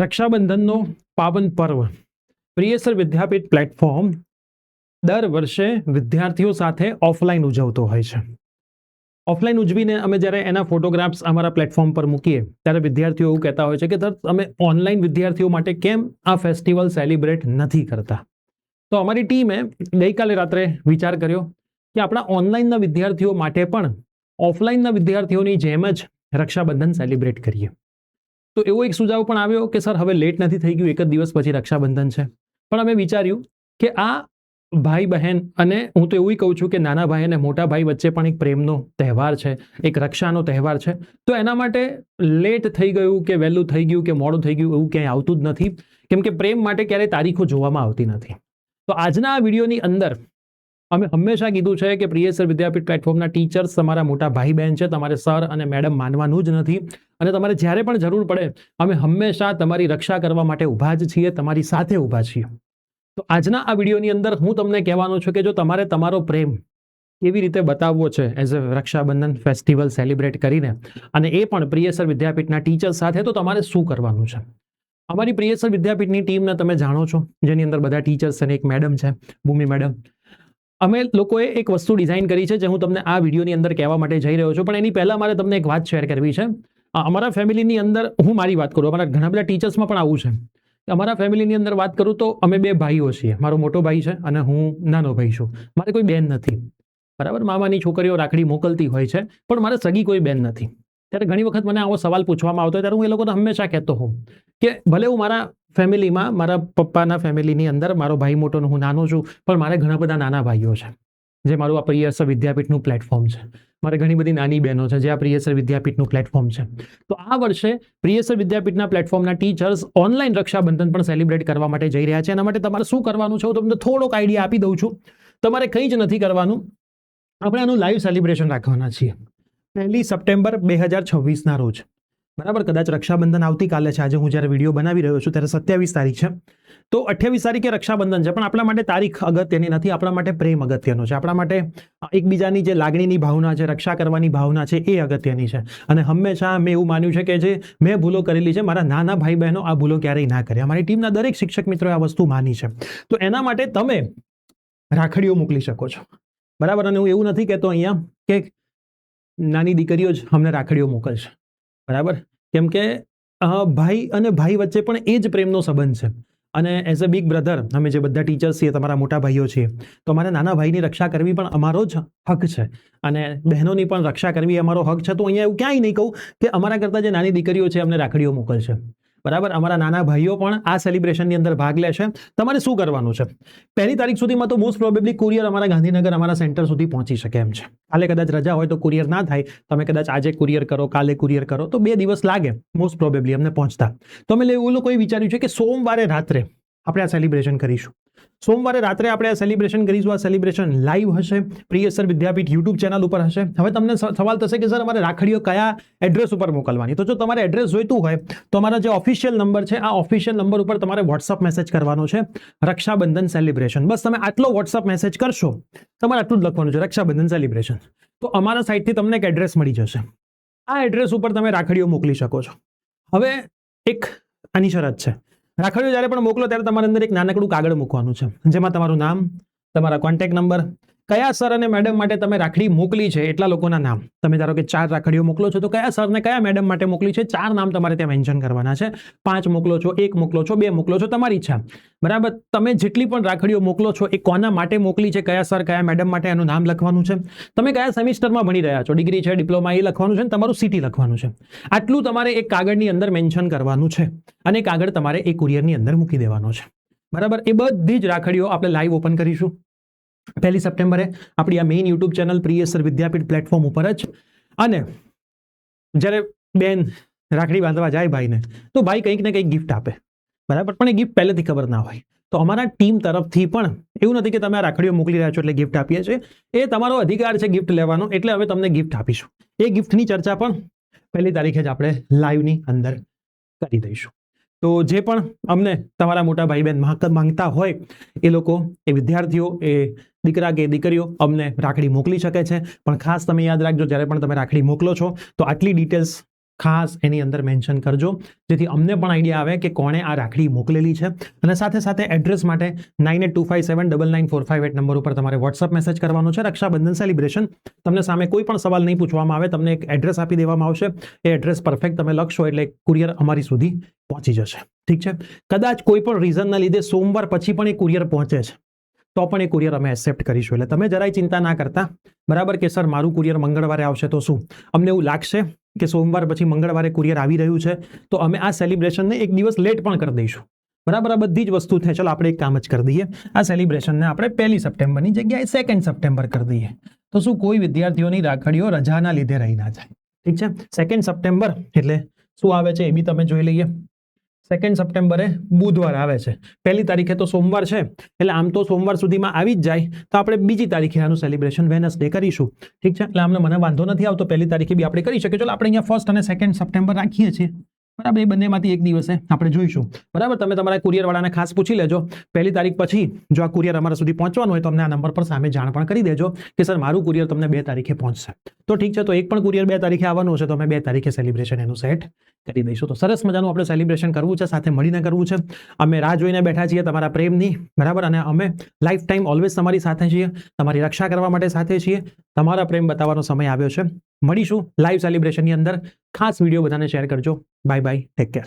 રક્ષાબંધનનો પાવન પર્વ પ્રિયસર વિદ્યાપીઠ પ્લેટફોર્મ દર વર્ષે વિદ્યાર્થીઓ સાથે ઓફલાઈન ઉજવતો હોય છે. ઓફલાઈન ઉજવીને અમે જ્યારે એના ફોટોગ્રાફ્સ અમારા પ્લેટફોર્મ પર મૂકીએ ત્યારે વિદ્યાર્થીઓ એવું કહેતા હોય છે કે સર અમે ઓનલાઈન વિદ્યાર્થીઓ માટે કેમ આ ફેસ્ટિવલ સેલિબ્રેટ નથી કરતા. તો અમારી ટીમે ગઈકાલે રાત્રે વિચાર કર્યો કે આપણા ઓનલાઈનના વિદ્યાર્થીઓ માટે પણ ઓફલાઈનના વિદ્યાર્થીઓની જેમ જ રક્ષાબંધન સેલિબ્રેટ કરીએ. તો એવો એક સુઝાવ પણ આવ્યો કે સર હવે લેટ નથી થઈ ગયું, એક જ દિવસ પછી રક્ષાબંધન છે. પણ અમે વિચાર્યું કે આ ભાઈ બહેન અને હું તો એવું કહું છું કે નાના ભાઈ અને મોટા ભાઈ વચ્ચે પણ એક પ્રેમનો તહેવાર છે, એક રક્ષાનો તહેવાર છે. તો એના માટે લેટ થઈ ગયું કે વહેલું થઈ ગયું કે મોડું થઈ ગયું એવું ક્યાંય આવતું જ નથી, કેમ કે પ્રેમ માટે ક્યારેય તારીખો જોવામાં આવતી નથી. તો આજના આ વિડીયોની અંદર અમે હંમેશા કીધું છે કે પ્રિયસર વિદ્યાપીઠ પ્લેટફોર્મના ટીચર્સ તમારા મોટા ભાઈ બહેન છે, તમારે સર અને મેડમ માનવાનું જ નથી. અને તમારે જ્યારે પણ જરૂર પડે અમે હંમેશા તમારી રક્ષા કરવા માટે ઊભા જ છીએ, તમારી સાથે ઊભા છીએ. તો આજના આ વિડીયોની અંદર હું તમને કહેવાનો છું કે જો તમારે તમારો પ્રેમ કેવી રીતે બતાવવો છે as a Rakshabandhan festival celebrate કરીને, અને એ પણ પ્રિયસર વિદ્યાપીઠના ટીચર્સ સાથે, તો તમારે શું કરવાનું છે. અમારી પ્રિયસર વિદ્યાપીઠની ટીમને તમે જાણો છો, જેની અંદર બધા ટીચર્સ અને એક મેડમ છે, ભૂમિ મેડમ. અમે લોકોએ એક વસ્તુ ડિઝાઇન કરી છે જે હું તમને આ વિડીયોની અંદર કહેવા માટે જઈ રહ્યો છું. પણ એની પહેલા મારે તમને એક વાત શેર કરવી છે. અમારા ફેમિલીની અંદર હું મારી વાત કરું, અમારા ઘણા બધા ટીચર્સમાં પણ આવું છે. અમારા ફેમિલીની અંદર વાત કરું તો અમે બે ભાઈઓ છીએ. મારો મોટો ભાઈ છે અને હું નાનો ભાઈ છું. મારે કોઈ બેન નથી, બરાબર. મામાની છોકરીઓ રાખડી મોકલતી હોય છે, પણ મારે સગી કોઈ બેન નથી. ત્યારે ઘણી વખત મને આવો સવાલ પૂછવામાં આવતો હોય ત્યારે હું એ લોકોને હંમેશા કહેતો હોઉં કે ભલે હું મારા ફેમિલીમાં, મારા પપ્પાના ફેમિલીની અંદર મારો ભાઈ મોટો હું નાનો છું, પણ મારે ઘણા બધા નાના ભાઈઓ છે, જે મારું આ પ્રિયસર વિદ્યાપીઠનું પ્લેટફોર્મ છે. મારે ઘણી બધી નાની બહેનો છે જે આ પ્રિયસર વિદ્યાપીઠનું પ્લેટફોર્મ છે. તો આ વર્ષે પ્રિયસર વિદ્યાપીઠના પ્લેટફોર્મના ટીચર્સ ઓનલાઈન રક્ષાબંધન પણ સેલિબ્રેટ કરવા માટે જઈ રહ્યા છે. એના માટે તમારે શું કરવાનું છે હું તમને થોડોક આઈડિયા આપી દઉં છું. તમારે કંઈ જ નથી કરવાનું. આપણે આનું લાઈવ સેલિબ્રેશન રાખવાના છીએ 1 સપ્ટેમ્બર 2026ના રોજ, બરાબર. કદાચ રક્ષાબંધન આવતીકાલે છે. આજે હું જ્યારે વિડીયો બનાવી રહ્યો છું ત્યારે 27 તારીખ છે. તો 28 તારીખે રક્ષાબંધન છે, પણ આપણા માટે તારીખ અગત્યની નથી. આપણા માટે પ્રેમ અગત્યનો છે. આપણા માટે એકબીજાની જે લાગણીની ભાવના છે, રક્ષા કરવાની ભાવના છે, એ અગત્યની છે. અને હંમેશા મેં એવું માન્યું છે કે જે મેં ભૂલો કરેલી છે, મારા નાના ભાઈ બહેનો આ ભૂલો ક્યારેય ના કરે. અમારી ટીમના દરેક શિક્ષક મિત્રોએ આ વસ્તુ માની છે. તો એના માટે તમે રાખડીઓ મોકલી શકો છો, બરાબર. અને હું એવું નથી કહેતો અહીંયા કે નાની દીકરીઓ જ અમને રાખડીઓ મોકલશે, બરાબર. કેમ કે ભાઈ અને ભાઈ વચ્ચે પણ એ જ પ્રેમનો સંબંધ છે. અને એઝ અ બિગ બ્રધર અમે જે બધા ટીચર્સ છીએ, તમારા મોટા ભાઈઓ છીએ, તો અમારે નાના ભાઈની રક્ષા કરવી પણ અમારો જ હક છે, અને બહેનોની પણ રક્ષા કરવી અમારો હક છે. તો અહીંયા એવું ક્યાંય નહીં કહું કે અમારા કરતાં જે નાની દીકરીઓ છે અમને રાખડીઓ મોકલશે, બરાબર. અમારા નાના ભાઈઓ પણ આ સેલિબ્રેશનની અંદર ભાગ લેશે. તમારે શું કરવાનું છે? 1 તારીખ સુધીમાં તો મોસ્ટ પ્રોબેબલી કુરિયર અમારા ગાંધીનગર અમારા સેન્ટર સુધી પહોંચી શકે એમ છે. કાલે કદાચ રજા હોય તો કુરિયર ના થાય. તમે કદાચ આજે કુરિયર કરો, કાલે કુરિયર કરો, તો 2 દિવસ લાગે મોસ્ટ પ્રોબેબલી અમને પહોંચતા. તો અમે એવું લોકોએ વિચાર્યું છે કે સોમવારે રાત્રે આપણે આ સેલિબ્રેશન કરીશું. સોમવારે રાત્રે આપણે આ સેલિબ્રેશન કરીશું. આ સેલિબ્રેશન લાઈવ હશે, પ્રિયસર વિદ્યાપીઠ યુટ્યુબ ચેનલ ઉપર હશે. હવે તમને સવાલ થશે કે સર અમારે રાખડીઓ કયા એડ્રેસ ઉપર મોકલવાની? તો જો તમારે એડ્રેસ જોઈતું હોય તો અમારા જે ઓફિશિયલ નંબર છે, આ ઓફિશિયલ નંબર ઉપર તમારે વોટ્સઅપ મેસેજ કરવાનો છે, રક્ષાબંધન સેલિબ્રેશન. બસ તમે આટલો વોટ્સઅપ મેસેજ કરશો, તમારે આટલું જ લખવાનું છે, રક્ષાબંધન સેલિબ્રેશન. તો અમારા સાઈડથી તમને એક એડ્રેસ મળી જશે. આ એડ્રેસ ઉપર તમે રાખડીઓ મોકલી શકો છો. હવે એક આની શરત છે, રાખડીઓ જ્યારે પણ મોકલો ત્યારે તમારે અંદર એક નાનકડું કાગળ મૂકવાનું છે, જેમાં તમારું નામ, તમારા કોન્ટેક્ટ નંબર, કયા સર અને મેડમ માટે તમે રાખડી મોકલી છે એટલા લોકોના નામ. તમે ધારો કે 4 રાખડીઓ મોકલો છો તો કયા સર ને કયા મેડમ માટે મોકલી છે 4 નામ તમારે ત્યાં મેન્શન કરવાના છે. 5 મોકલો છો, 1 મોકલો છો, 2 મોકલો છો, તમારી ઈચ્છા, બરાબર. તમે જેટલી પણ રાખડીઓ મોકલો છો એ કોના માટે મોકલી છે, કયા સર કયા મેડમ માટે, એનું નામ લખવાનું છે. તમે કયા સેમિસ્ટરમાં ભણી રહ્યા છો, ડિગ્રી છે, ડિપ્લોમા, એ લખવાનું છે, તમારું સિટી લખવાનું છે. આટલું તમારે એક કાગળની અંદર મેન્શન કરવાનું છે, અને કાગળ તમારે એ કુરિયરની અંદર મૂકી દેવાનો છે, બરાબર. એ બધી જ રાખડીઓ આપણે લાઈવ ઓપન કરીશું 1 સપ્ટેમ્બરે આપણી આ મેઇન યુટ્યુબ ચેનલ પ્રિયસર વિદ્યાપીઠ પ્લેટફોર્મ ઉપર જ. અને જ્યારે બેન રાખડી બાંધવા જાય ભાઈને, તો ભાઈ કંઈક ને કંઈક ગિફ્ટ આપે, બરાબર. પણ એ ગિફ્ટ પહેલેથી ખબર ના હોય. તો અમારા ટીમ તરફથી પણ એવું નથી કે તમે આ રાખડીઓ મોકલી રહ્યા છો એટલે ગિફ્ટ આપીએ છીએ. એ તમારો અધિકાર છે ગિફ્ટ લેવાનો, એટલે હવે તમને ગિફ્ટ આપીશું. એ ગિફ્ટની ચર્ચા પણ 1 તારીખે જ આપણે લાઈવની અંદર કરી દઈશું. તો જે પણ અમને તમારા મોટા ભાઈ બહેન માંગતા હોય એ લોકો, એ વિદ્યાર્થીઓ, એ દીકરા કે દીકરીઓ અમને રાખડી મોકલી શકે છે. પણ ખાસ તમે યાદ રાખજો, જ્યારે પણ તમે રાખડી મોકલો છો તો આટલી ડિટેલ્સ ખાસ એની અંદર મેન્શન કરજો, જેથી અમને પણ આઈડિયા આવે કે કોણે આ રાખડી મોકલેલી છે. અને સાથે સાથે એડ્રેસ માટે 9825799458 નંબર ઉપર તમારે વોટ્સઅપ મેસેજ કરવાનો છે. રક્ષાબંધન સેલિબ્રેશન, તમને સામે કોઈ પણ સવાલ નહીં પૂછવામાં આવે, તમને એક એડ્રેસ આપી દેવામાં આવશે. એ એડ્રેસ પરફેક્ટ તમે લખશો એટલે કુરિયર અમારી સુધી પહોંચી જશે. ઠીક છે. કદાચ કોઈ પણ રીઝનના લીધે સોમવાર પછી પણ એ કુરિયર પહોંચે છે તો પણ એ કુરિયર અમે એક્સેપ્ટ કરીશું. એટલે તમે જરાય ચિંતા ના કરતા, બરાબર, કે સર મારું કુરિયર મંગળવારે આવશે તો શું? અમને એવું લાગશે કે સોમવાર પછી મંગળવારે કુરિયર આવી રહ્યું છે તો અમે આ સેલિબ્રેશનને એક દિવસ લેટ પણ કરી દઈશું. બરાબર, આ બધી જ વસ્તુ થાય. ચલો આપણે એક કામ જ કરી દઈએ, આ સેલિબ્રેશનને આપણે 1 સપ્ટેમ્બરની જગ્યાએ 2 સપ્ટેમ્બર કરી દઈએ. તો શું કોઈ વિદ્યાર્થીઓની રાખડીઓ રજાના લીધે રહી ના જાય? ઠીક છે. 2 સપ્ટેમ્બર એટલે શું આવે છે એ બી તમે જોઈ લઈએ. 2 સપ્ટેમ્બરે બુધવાર આવે છે. 1 તારીખે તો સોમવાર છે, એટલે આમ તો સોમવાર સુધીમાં આવી જ જાય તો આપણે 2 તારીખે આનું સેલિબ્રેશન વેનસડે કરીશું. ઠીક છે. એટલે અમને મને વાંધો નથી આવતો, 1 તારીખે બી આપણે કરી શકીએ. ચલો આપણે અહીંયા 1 અને 2 સપ્ટેમ્બર રાખીએ છીએ. બરાબર, એ બંનેમાંથી એક દિવસે આપણે જોઈશું. બરાબર, તમે તમારા કુરિયરવાળાને ખાસ પૂછી લેજો 1 તારીખ પછી જો આ કુરિયર અમારા સુધી પહોંચવાનું હોય તો અમને આ નંબર પર સામે જાણ પણ કરી દેજો કે સર મારું કુરિયર તમને 2 તારીખે પહોંચશે. તો ઠીક છે, તો એક પણ કુરિયર 2 તારીખે આવવાનું હશે તો અમે 2 તારીખે સેલિબ્રેશન એનું સેટ કરી દઈશું. તો સરસ મજાનું આપણે સેલિબ્રેશન કરવું છે, સાથે મળીને કરવું છે. અમે રાહ જોઈને બેઠા છીએ તમારા પ્રેમની, બરાબર, અને અમે લાઈફ ટાઈમ ઓલવેઝ તમારી સાથે છીએ, તમારી રક્ષા કરવા માટે સાથે છીએ. તમારા પ્રેમ બતાવવાનો સમય આવ્યો છે. મળીશું લાઈવ સેલિબ્રેશનની અંદર. ખાસ વિડીયો બધાને શેર કરજો. Bye bye, take care.